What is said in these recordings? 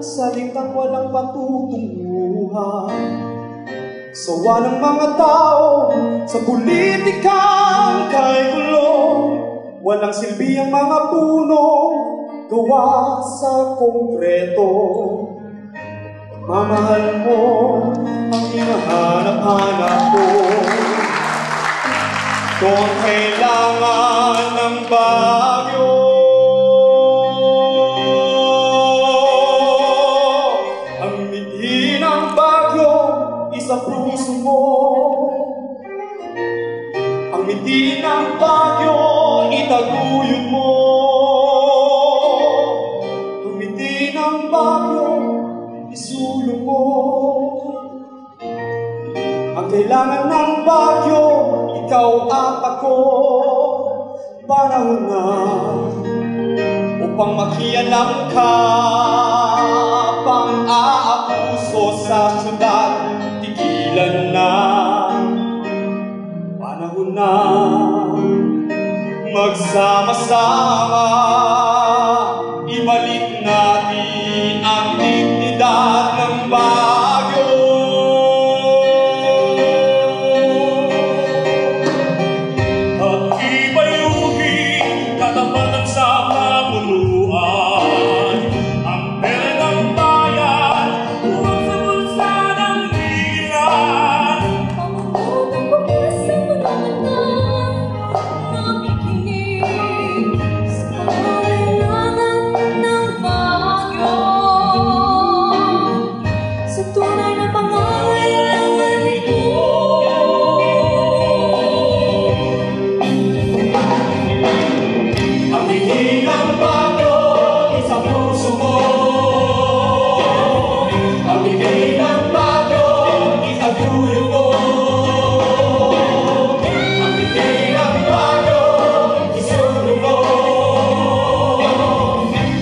salitang walang patutunguhan. Sawa ng mga tao sa politikang kay gulong. Walang silbi ang mga puno gawa sa konkreto. Mamahal mo ang hinahanap-hanap ko. Kung kailangan ng bagyo, ang mithi ng bagyo sa puso mo. Ang mithi ng bagyo itaguyod mo. Ang mithi ng bagyo isulong mo. Ang kailangan ng bagyo, ikaw at ako. Panahon na upang makialam ka. Pang-aabuso sa syudad, tigilan na. Panahon na magsama-sama. Ibalik natin ang dignidad ng bagyo. At ibayuhin katapatan sa pamumunuan. Ang pera ng bayan huwag sa bulsa ng ilan. Pamumunog bukas sa panamantan, nakikinig sa kailangan ng bagyo. Sa tunay na pangangailangan nito. Ang mithi ng bagyo sa puso mo. Ang mithi ng bagyo itaguyod mo. Ang mithi ng bagyo isulong mo.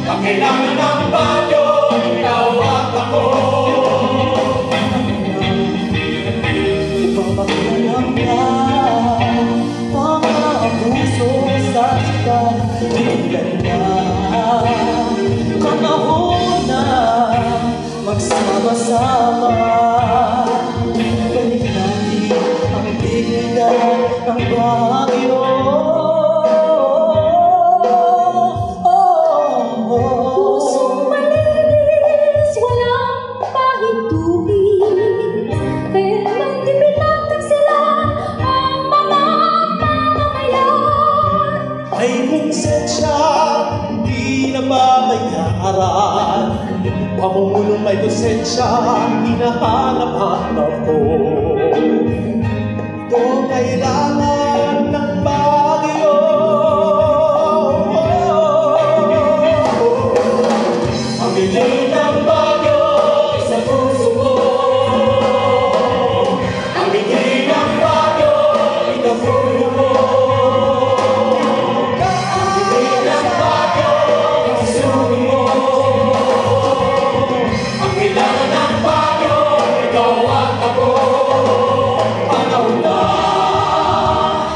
Ang kailangan ng bagyo, ikaw at ako. Ipapakalam na mga abuso sa syudad, tigilan na. Panahon na magsama-sama. Balik natin ang dignidad ng bagyo. Pusong malinis, walang pahintulin. Kailan di pinatag sila ang mga mamamayan. Ay konsensya, di na babayaran. Pamumulong may konsensya, hinahanap-hanap ko. Ito kailangan ng bagyo. Ang mithi ng bagyo sa puso mo. Ang mithi ng bagyo itaguyod mo. Ang mithi ng bagyo isulong mo. Ang kailangan ng bagyo, ikaw at ako. Panahon na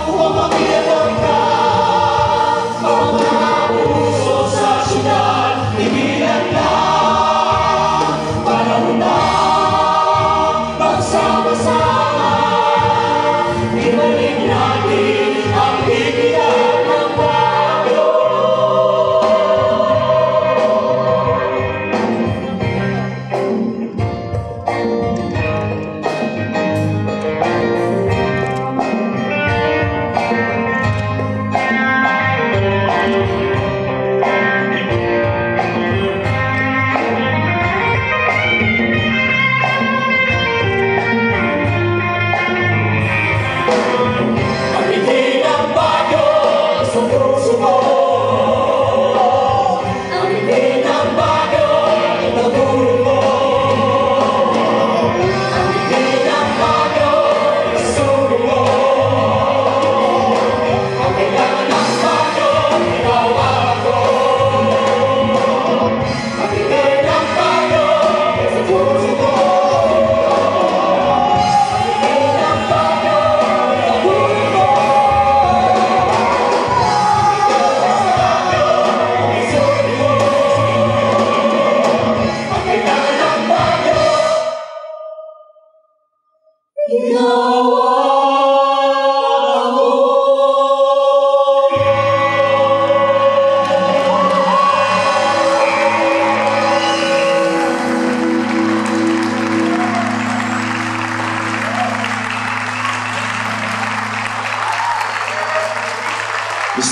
upang makialam ka. Pang-aabuso sa syudad, tigilan na.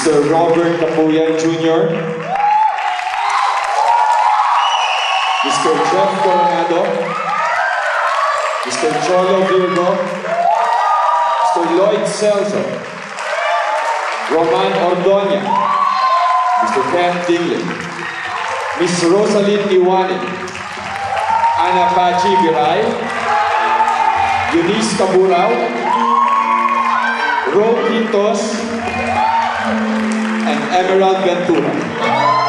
Mr. Robert Capuyan Jr., Mr. Jeff Coronado, Mr. Cholo Virgo, Mr. Lloyd Celso, Roman Ordoña, Mr. Ken Dingley, Miss Rosaline Iwanin, Ana Pachi Biray, Eunice Caburao, Ro Quintos, and Emerald Ventura.